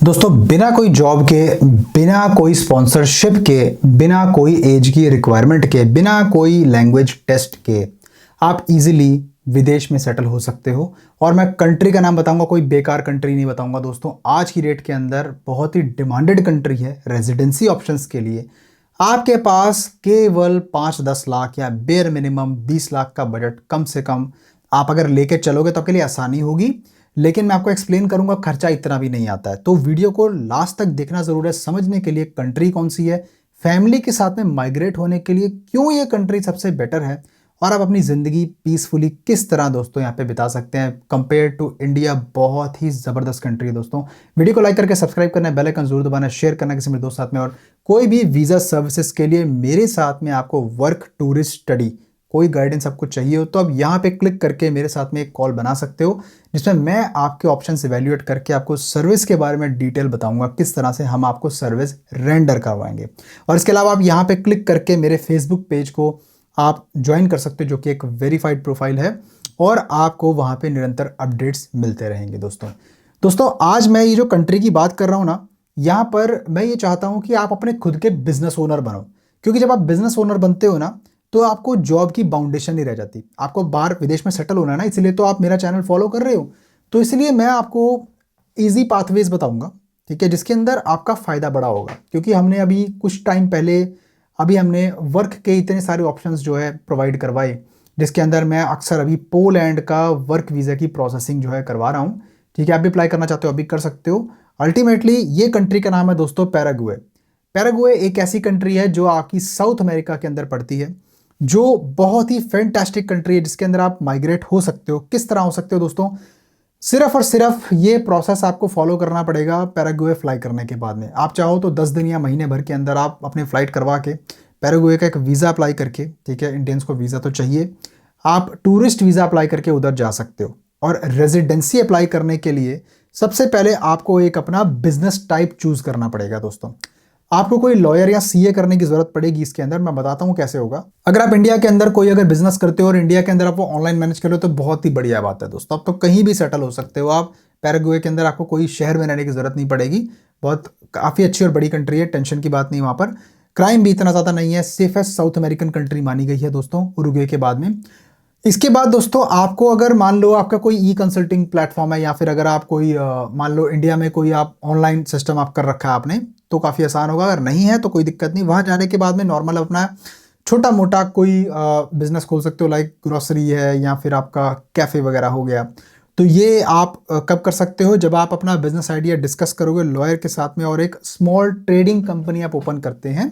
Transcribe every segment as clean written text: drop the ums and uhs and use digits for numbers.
दोस्तों बिना कोई जॉब के, बिना कोई स्पॉन्सरशिप के, बिना कोई एज की रिक्वायरमेंट के, बिना कोई लैंग्वेज टेस्ट के आप इजीली विदेश में सेटल हो सकते हो। और मैं कंट्री का नाम बताऊंगा, कोई बेकार कंट्री नहीं बताऊंगा। दोस्तों आज की डेट के अंदर बहुत ही डिमांडेड कंट्री है रेजिडेंसी ऑप्शंस के लिए। आपके पास केवल 5-10 लाख या बेयर मिनिमम 20 लाख का बजट कम से कम आप अगर लेके चलोगे तो आपके लिए आसानी होगी। लेकिन मैं आपको एक्सप्लेन करूंगा, खर्चा इतना भी नहीं आता है। तो वीडियो को लास्ट तक देखना जरूर है समझने के लिए कंट्री कौन सी है, फैमिली के साथ में माइग्रेट होने के लिए क्यों ये कंट्री सबसे बेटर है, और आप अपनी ज़िंदगी पीसफुली किस तरह दोस्तों यहाँ पे बिता सकते हैं कंपेयर टू इंडिया। बहुत ही ज़बरदस्त कंट्री है दोस्तों। वीडियो को लाइक करके सब्सक्राइब करना है, बेल आइकन जरूर दबाना है, शेयर करना किसी मेरे दोस्त साथ में। और कोई भी वीज़ा सर्विसेज के लिए मेरे साथ में आपको वर्क टूरिस्ट स्टडी कोई गाइडेंस आपको चाहिए हो तो आप यहाँ पे क्लिक करके मेरे साथ में एक कॉल बना सकते हो, जिसमें मैं आपके ऑप्शन इवैल्यूएट करके आपको सर्विस के बारे में डिटेल बताऊंगा, किस तरह से हम आपको सर्विस रेंडर करवाएंगे। और इसके अलावा आप यहाँ पे क्लिक करके मेरे फेसबुक पेज को आप ज्वाइन कर सकते हो, जो कि एक वेरीफाइड प्रोफाइल है, और आपको वहाँ पे निरंतर अपडेट्स मिलते रहेंगे। दोस्तों आज मैं ये जो कंट्री की बात कर रहा हूँ ना, यहाँ पर मैं ये चाहता हूँ कि आप अपने खुद के बिजनेस ओनर बनो। क्योंकि जब आप बिजनेस ओनर बनते हो ना, तो आपको जॉब की बाउंडेशन नहीं रह जाती। आपको बाहर विदेश में सेटल होना है ना, इसलिए तो आप मेरा चैनल फॉलो कर रहे हो। तो इसलिए मैं आपको इजी पाथवेज बताऊंगा, ठीक है, जिसके अंदर आपका फ़ायदा बड़ा होगा। क्योंकि हमने अभी कुछ टाइम पहले हमने वर्क के इतने सारे ऑप्शंस जो है प्रोवाइड करवाए, जिसके अंदर मैं अक्सर अभी पोलैंड का वर्क वीज़ा की प्रोसेसिंग जो है करवा रहा हूँ। ठीक है, आप भी अप्लाई करना चाहते हो अभी कर सकते हो। अल्टीमेटली ये कंट्री का नाम है दोस्तों पैराग्वे। पैराग्वे एक ऐसी कंट्री है जो आपकी साउथ अमेरिका के अंदर पड़ती है, जो बहुत ही फैंटास्टिक कंट्री है, जिसके अंदर आप माइग्रेट हो सकते हो। किस तरह हो सकते हो दोस्तों? सिर्फ और सिर्फ ये प्रोसेस आपको फॉलो करना पड़ेगा पैराग्वे फ्लाई करने के बाद में। आप चाहो तो 10 दिन या महीने भर के अंदर आप अपनी फ़्लाइट करवा के पैराग्वे का एक वीज़ा अप्लाई करके, ठीक है, इंडियंस को वीज़ा तो चाहिए, आप टूरिस्ट वीज़ा अप्लाई करके उधर जा सकते हो। और रेजिडेंसी अप्लाई करने के लिए सबसे पहले आपको एक अपना बिजनेस टाइप चूज़ करना पड़ेगा दोस्तों। आपको कोई लॉयर या सीए करने की जरूरत पड़ेगी इसके अंदर, मैं बताता हूँ कैसे होगा। अगर आप इंडिया के अंदर कोई अगर बिजनेस करते हो और इंडिया के अंदर आप वो ऑनलाइन मैनेज कर रहे हो तो बहुत ही बढ़िया बात है दोस्तों। आप तो कहीं भी सेटल हो सकते हो। आप पैराग्वे के अंदर आपको कोई शहर में रहने की जरूरत नहीं पड़ेगी। बहुत काफ़ी अच्छी और बड़ी कंट्री है, टेंशन की बात नहीं। वहाँ पर क्राइम भी इतना ज़्यादा नहीं है, सेफेस्ट साउथ अमेरिकन कंट्री मानी गई है दोस्तों उरुग्वे के बाद में। इसके बाद दोस्तों आपको अगर मान लो आपका कोई ई कंसल्टिंग प्लेटफॉर्म है, या फिर अगर आप कोई मान लो इंडिया में कोई आप ऑनलाइन सिस्टम आप कर रखा है आपने, तो काफ़ी आसान होगा। अगर नहीं है तो कोई दिक्कत नहीं, वहाँ जाने के बाद में नॉर्मल अपना छोटा मोटा कोई बिजनेस खोल सकते हो, लाइक ग्रोसरी है या फिर आपका कैफ़े वगैरह हो गया। तो ये आप कब कर सकते हो? जब आप अपना बिजनेस आइडिया डिस्कस करोगे लॉयर के साथ में, और एक स्मॉल ट्रेडिंग कंपनी आप ओपन करते हैं,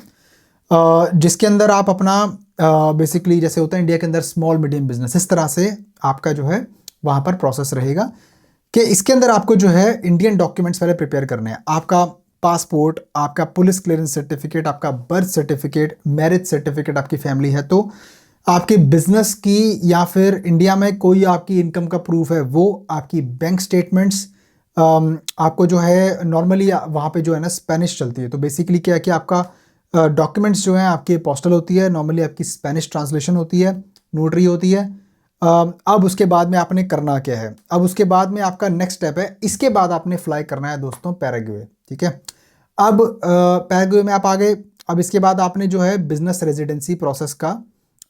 जिसके अंदर आप अपना बेसिकली जैसे होता है इंडिया के अंदर स्मॉल मीडियम बिजनेस, इस तरह से आपका जो है वहाँ पर प्रोसेस रहेगा कि इसके अंदर आपको जो है इंडियन डॉक्यूमेंट्स पहले प्रिपेयर करने हैं। आपका पासपोर्ट, आपका पुलिस क्लियरेंस सर्टिफिकेट, आपका बर्थ सर्टिफिकेट, मैरिज सर्टिफिकेट, आपकी फैमिली है तो आपके बिजनेस की, या फिर इंडिया में कोई आपकी इनकम का प्रूफ है वो, आपकी बैंक स्टेटमेंट्स, आपको जो है नॉर्मली वहाँ पे जो है ना स्पेनिश चलती है। तो बेसिकली क्या है कि आपका डॉक्यूमेंट्स जो हैं आपकी पोस्टल होती है, नॉर्मली आपकी स्पेनिश ट्रांसलेशन होती है, नोटरी होती है। अब उसके बाद में आपने करना क्या है? अब उसके बाद में आपका नेक्स्ट स्टेप है, इसके बाद आपने फ्लाई करना है दोस्तों पैराग्वे। ठीक है, अब पैराग्वे में आप आ गए। अब इसके बाद आपने जो है बिजनेस रेजिडेंसी प्रोसेस का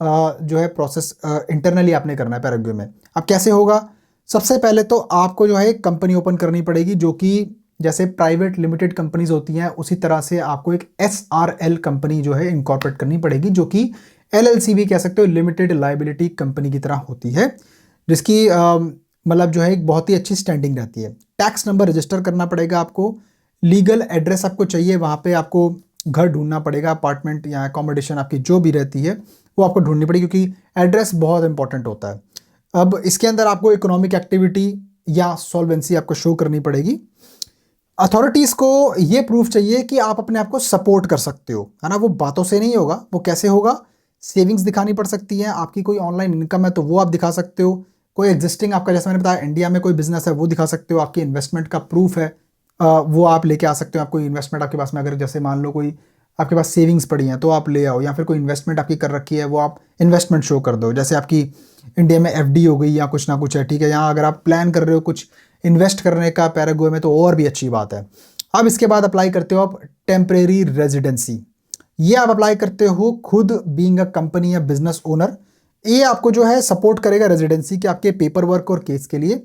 जो है प्रोसेस इंटरनली आपने करना है पैराग्वे में। अब कैसे होगा? सबसे पहले तो आपको जो है एक कंपनी ओपन करनी पड़ेगी, जो कि जैसे प्राइवेट लिमिटेड कंपनीज होती हैं उसी तरह से आपको एक SRL कंपनी जो है इनकॉर्पोरेट करनी पड़ेगी, जो कि LLC भी कह सकते हो, लिमिटेड लाइबिलिटी कंपनी की तरह होती है, जिसकी मतलब जो है एक बहुत ही अच्छी स्टैंडिंग रहती है। टैक्स नंबर रजिस्टर करना पड़ेगा आपको, लीगल एड्रेस आपको चाहिए, वहाँ पे आपको घर ढूंढना पड़ेगा, अपार्टमेंट या अकोमोडेशन आपकी जो भी रहती है वो आपको ढूंढनी पड़ेगी, क्योंकि एड्रेस बहुत इंपॉर्टेंट होता है। अब इसके अंदर आपको इकोनॉमिक एक्टिविटी या सॉल्वेंसी आपको शो करनी पड़ेगी। अथॉरिटीज़ को ये प्रूफ चाहिए कि आप अपने आप को सपोर्ट कर सकते हो, है ना। वो बातों से नहीं होगा, वो कैसे होगा? सेविंग्स दिखानी पड़ सकती है, आपकी कोई ऑनलाइन इनकम है तो वो आप दिखा सकते हो, कोई एग्जिस्टिंग आपका जैसे मैंने बताया इंडिया में कोई बिजनेस है वो दिखा सकते हो, आपकी इन्वेस्टमेंट का प्रूफ है वो आप लेके आ सकते हो। आप कोई इन्वेस्टमेंट आपके पास में, अगर जैसे मान लो कोई आपके पास सेविंग्स पड़ी हैं तो आप ले आओ, या फिर कोई इन्वेस्टमेंट आपकी कर रखी है वो आप इन्वेस्टमेंट शो कर दो। जैसे आपकी इंडिया में FD हो गई या कुछ ना कुछ है, ठीक है, यहाँ अगर आप प्लान कर रहे हो कुछ इन्वेस्ट करने का पैराग्वे में तो और भी अच्छी बात है। अब इसके बाद अप्लाई करते हो आप टेम्परेरी रेजिडेंसी। ये आप अप्लाई करते हो खुद बीइंग अ कंपनी या बिजनेस ओनर। ये आपको जो है सपोर्ट करेगा रेजिडेंसी के आपके पेपर वर्क और केस के लिए।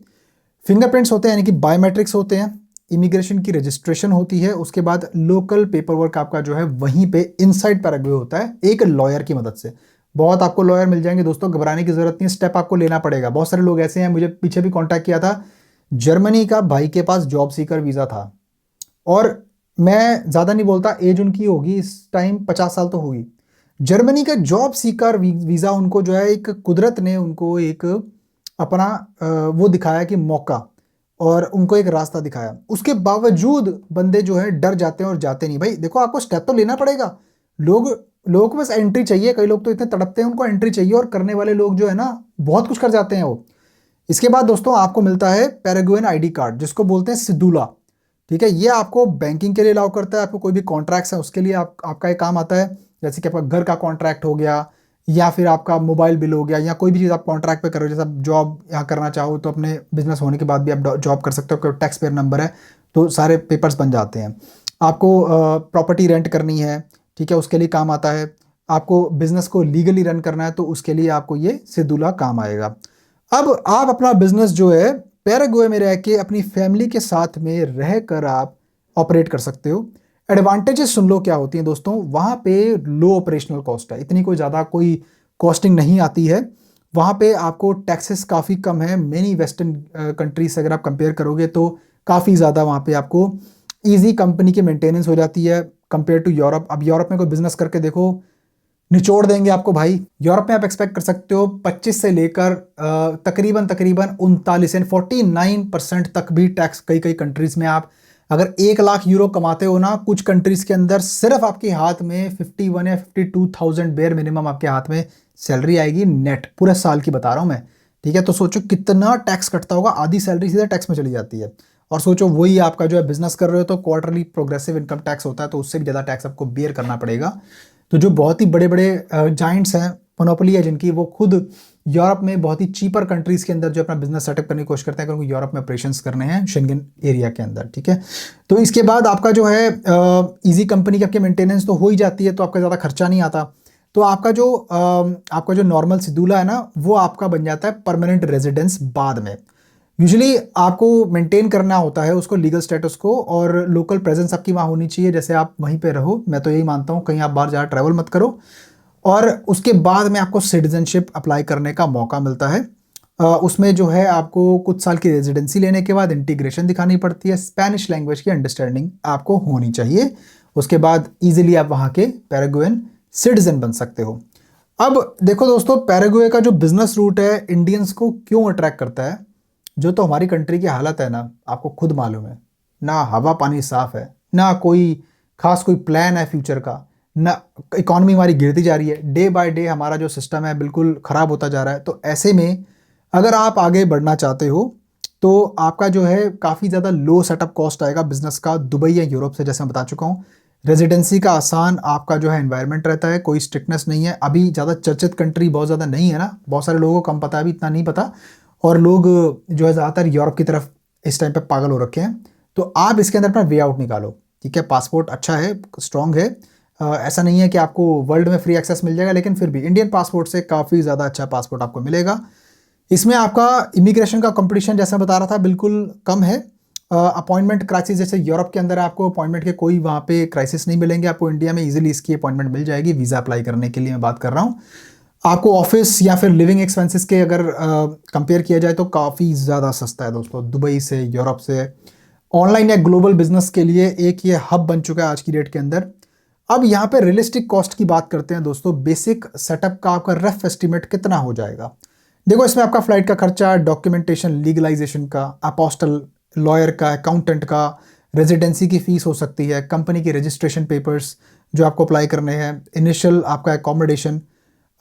फिंगरप्रिंट्स होते हैं यानी कि बायोमेट्रिक्स होते हैं, इमिग्रेशन की रजिस्ट्रेशन होती है, उसके बाद लोकल पेपर वर्क आपका जो है वहीं पे इनसाइड पैराग्वे होता है एक लॉयर की मदद से। बहुत आपको लॉयर मिल जाएंगे दोस्तों, घबराने की जरूरत नहीं, स्टेप आपको लेना पड़ेगा। बहुत सारे लोग ऐसे हैं, मुझे पीछे भी कांटेक्ट किया था, जर्मनी का भाई के पास जॉब सीकर वीज़ा था, और मैं ज़्यादा नहीं बोलता, एज उनकी होगी इस टाइम 50 साल तो होगी। जर्मनी का जॉब सीकर वीज़ा उनको जो है एक कुदरत ने उनको एक अपना वो दिखाया कि मौका, और उनको एक रास्ता दिखाया। उसके बावजूद बंदे जो है डर जाते हैं और जाते नहीं। भाई देखो, आपको स्टेप तो लेना पड़ेगा। लोगों को बस एंट्री चाहिए। कई लोग तो इतने तड़पते हैं, उनको एंट्री चाहिए, और करने वाले लोग जो है ना बहुत कुछ कर जाते हैं वो। इसके बाद दोस्तों आपको मिलता है पैराग्वेन आईडी कार्ड, जिसको बोलते हैं सिदुला। ठीक है, ये आपको बैंकिंग के लिए अलाउ करता है, आपको कोई भी कॉन्ट्रैक्ट्स है उसके लिए आपका एक काम आता है। जैसे कि आपका घर का कॉन्ट्रैक्ट हो गया, या फिर आपका मोबाइल बिल हो गया, या कोई भी चीज़ आप कॉन्ट्रैक्ट पे करो। जैसे आप जॉब यहाँ करना चाहो तो अपने बिजनेस होने के बाद भी आप जॉब कर सकते हो, टैक्स पेयर नंबर है तो सारे पेपर्स बन जाते हैं। आपको प्रॉपर्टी रेंट करनी है, ठीक है, उसके लिए काम आता है। आपको बिजनेस को लीगली रन करना है तो उसके लिए आपको ये सिदुला काम आएगा। अब आप अपना बिजनेस जो है पैराग्वे में रह के अपनी फैमिली के साथ में रह कर आप ऑपरेट कर सकते हो। एडवांटेजेस सुन लो क्या होती हैं दोस्तों। वहाँ पे लो ऑपरेशनल कॉस्ट है, इतनी कोई ज़्यादा कोई कॉस्टिंग नहीं आती है। वहाँ पे आपको टैक्सेस काफ़ी कम है, मेनी वेस्टर्न कंट्रीज से अगर आप कंपेयर करोगे तो काफ़ी ज़्यादा वहाँ पे आपको ईजी कंपनी की मेंटेनेंस हो जाती है कंपेयर टू यूरोप। अब यूरोप में कोई बिजनेस करके देखो, निचोड़ देंगे आपको भाई। यूरोप में आप एक्सपेक्ट कर सकते हो 25 से लेकर तकरीबन 39 यानी 49% तक भी टैक्स कई कई कंट्रीज में। आप अगर 1 लाख यूरो कमाते हो ना, कुछ कंट्रीज के अंदर सिर्फ आपके हाथ में 51 या 52,000 बेयर मिनिमम आपके हाथ में सैलरी आएगी नेट, पूरे साल की बता रहा हूं मैं। ठीक है, तो सोचो कितना टैक्स कटता होगा, आधी सैलरी सीधे टैक्स में चली जाती है। और सोचो वही आपका जो है बिजनेस कर रहे हो तो क्वार्टरली प्रोग्रेसिव इनकम टैक्स होता है, तो उससे भी ज़्यादा टैक्स आपको बेयर करना पड़ेगा। तो जो बहुत ही बड़े बड़े जाइंट्स हैं, मोनोपोली है जिनकी, वो खुद यूरोप में बहुत ही चीपर कंट्रीज के अंदर जो अपना बिजनेस सेटअप करने की कोशिश करते हैं, क्योंकि यूरोप में ऑपरेशंस करने हैं शेंगन एरिया के अंदर। ठीक है, तो इसके बाद आपका जो है इजी कंपनी की आपकी मेंटेनेंस तो हो ही जाती है, तो आपका ज़्यादा खर्चा नहीं आता। तो आपका जो नॉर्मल सिदुला है ना, वो आपका बन जाता है परमानेंट रेजिडेंस बाद में। यूजुअली आपको मेंटेन करना होता है उसको, लीगल स्टेटस को, और लोकल प्रेजेंस आपकी वहाँ होनी चाहिए। जैसे आप वहीं पे रहो, मैं तो यही मानता हूँ, कहीं आप बाहर ज़्यादा ट्रैवल मत करो। और उसके बाद में आपको सिटीजनशिप अप्लाई करने का मौका मिलता है। उसमें जो है आपको कुछ साल की रेजिडेंसी लेने के बाद इंटीग्रेशन दिखानी पड़ती है, स्पेनिश लैंग्वेज की अंडरस्टैंडिंग आपको होनी चाहिए। उसके बाद ईजिली आप वहाँ के पैराग्वेन सिटीजन बन सकते हो। अब देखो दोस्तों, पैराग्वे का जो बिजनेस रूट है इंडियंस को क्यों अट्रैक्ट करता है। जो तो हमारी कंट्री की हालत है ना, आपको खुद मालूम है ना, हवा पानी साफ है ना, कोई खास कोई प्लान है फ्यूचर का ना, इकॉनमी हमारी गिरती जा रही है, डे बाय डे हमारा जो सिस्टम है बिल्कुल ख़राब होता जा रहा है। तो ऐसे में अगर आप आगे बढ़ना चाहते हो तो आपका जो है काफ़ी ज़्यादा लो सेटअप कॉस्ट आएगा बिजनेस का, दुबई या यूरोप से, जैसे मैं बता चुका हूँ। रेजिडेंसी का आसान आपका जो है एनवायरनमेंट रहता है, कोई स्ट्रिक्टनेस नहीं है। अभी ज़्यादा चर्चित कंट्री बहुत ज़्यादा नहीं है ना, बहुत सारे लोगों को कम पता है, अभी इतना नहीं पता, और लोग जो है ज़्यादातर यूरोप की तरफ इस टाइम पे पागल हो रखे हैं। तो आप इसके अंदर अपना वे आउट निकालो। ठीक है, पासपोर्ट अच्छा है, स्ट्रॉन्ग है। ऐसा नहीं है कि आपको वर्ल्ड में फ्री एक्सेस मिल जाएगा, लेकिन फिर भी इंडियन पासपोर्ट से काफ़ी ज़्यादा अच्छा पासपोर्ट आपको मिलेगा। इसमें आपका इमिग्रेशन का कंपटीशन, जैसा बता रहा था, बिल्कुल कम है। अपॉइंटमेंट क्राइसिस जैसे यूरोप के अंदर आपको अपॉइंटमेंट के कोई वहाँ पे क्राइसिस नहीं मिलेंगे, आपको इंडिया में इजीली इसकी अपॉइंटमेंट मिल जाएगी। वीज़ा अप्लाई करने के लिए मैं बात कर रहा हूँ। आपको ऑफिस या फिर लिविंग एक्सपेंसेस के अगर कंपेयर किया जाए तो काफ़ी ज़्यादा सस्ता है दोस्तों, दुबई से, यूरोप से। ऑनलाइन या ग्लोबल बिजनेस के लिए एक ये हब बन चुका है आज की डेट के अंदर। अब यहाँ पे रियलिस्टिक कॉस्ट की बात करते हैं दोस्तों। बेसिक सेटअप का आपका रफ एस्टिमेट कितना हो जाएगा। देखो, इसमें आपका फ्लाइट का खर्चा, डॉक्यूमेंटेशन, लीगलाइजेशन का, अपोस्टल, लॉयर का, अकाउंटेंट का, रेजिडेंसी की फ़ीस हो सकती है, कंपनी के रजिस्ट्रेशन पेपर्स जो आपको अप्लाई करने हैं, इनिशियल आपका एकोमोडेशन।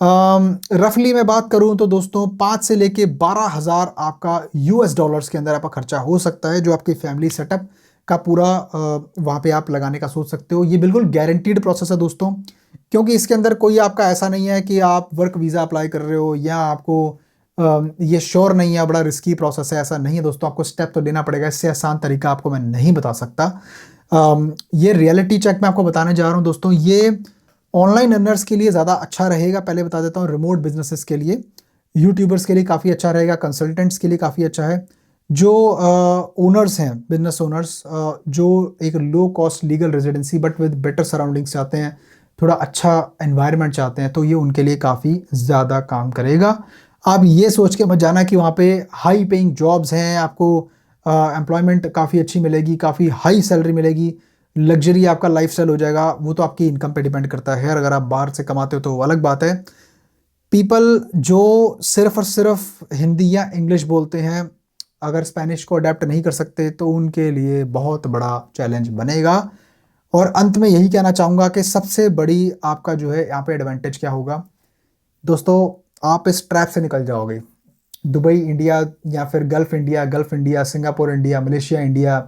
रफली मैं बात करूं तो दोस्तों 5 से लेके 12,000 आपका यूएस डॉलर्स के अंदर आपका खर्चा हो सकता है, जो आपकी फैमिली सेटअप का पूरा वहाँ पे आप लगाने का सोच सकते हो। ये बिल्कुल गारंटीड प्रोसेस है दोस्तों, क्योंकि इसके अंदर कोई आपका ऐसा नहीं है कि आप वर्क वीज़ा अप्लाई कर रहे हो या आपको ये श्योर नहीं है, बड़ा रिस्की प्रोसेस है, ऐसा नहीं है दोस्तों। आपको स्टेप तो लेना पड़ेगा, इससे आसान तरीका आपको मैं नहीं बता सकता। ये रियलिटी चेक मैं आपको बताने जा रहा हूँ दोस्तों, ये ऑनलाइन अर्नर्स के लिए ज़्यादा अच्छा रहेगा। पहले बता देता हूँ, रिमोट बिजनेसेस के लिए, यूट्यूबर्स के लिए काफ़ी अच्छा रहेगा, कंसल्टेंट्स के लिए काफ़ी अच्छा है। जो ओनर्स हैं, बिजनेस ओनर्स, जो एक low cost legal residency but with better surroundings चाहते हैं, थोड़ा अच्छा एनवायरनमेंट चाहते हैं, तो ये उनके लिए काफ़ी ज़्यादा काम करेगा। आप ये सोच के मत जाना कि वहाँ पे हाई पेइंग जॉब्स हैं, आपको एम्प्लॉयमेंट काफ़ी अच्छी मिलेगी, काफ़ी हाई सैलरी मिलेगी, लग्जरी आपका लाइफस्टाइल हो जाएगा। वो तो आपकी इनकम पे डिपेंड करता है। अगर आप बाहर से कमाते हो तो वो अलग बात है। पीपल जो सिर्फ और सिर्फ हिंदी या इंग्लिश बोलते हैं, अगर स्पेनिश को अडेप्ट नहीं कर सकते तो उनके लिए बहुत बड़ा चैलेंज बनेगा। और अंत में यही कहना चाहूँगा कि सबसे बड़ी आपका जो है यहाँ पे एडवांटेज क्या होगा दोस्तों, आप इस ट्रैप से निकल जाओगे। दुबई इंडिया या फिर gulf India, Singapore India, Malaysia India,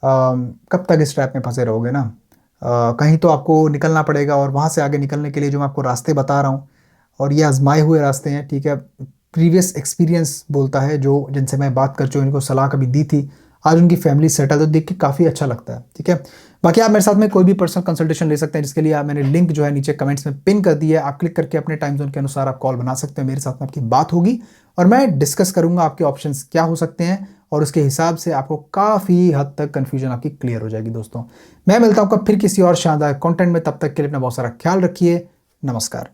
कब तक इस ट्रैप में फंसे रहोगे ना। कहीं तो आपको निकलना पड़ेगा, और वहाँ से आगे निकलने के लिए जो मैं आपको रास्ते बता रहा हूँ, और ये आजमाए हुए रास्ते हैं, ठीक है, प्रीवियस एक्सपीरियंस बोलता है, जो जिनसे मैं बात कर चुका हूँ, इनको सलाह कभी दी थी, आज उनकी फैमिली सेटल, तो देख के काफ़ी अच्छा लगता है। ठीक है, बाकी आप मेरे साथ में कोई भी पर्सनल कंसल्टेशन ले सकते हैं, जिसके लिए आप, मैंने लिंक जो है नीचे कमेंट्स में पिन कर दिया है, आप क्लिक करके अपने टाइम जोन के अनुसार आप कॉल बना सकते हैं, मेरे साथ में आपकी बात होगी और मैं डिस्कस करूंगा आपके ऑप्शंस क्या हो सकते हैं, और उसके हिसाब से आपको काफ़ी हद तक कन्फ्यूजन आपकी क्लियर हो जाएगी। दोस्तों मैं मिलता हूँ आपका फिर किसी और शानदार कंटेंट में, तब तक के लिए अपना बहुत सारा ख्याल रखिए। नमस्कार।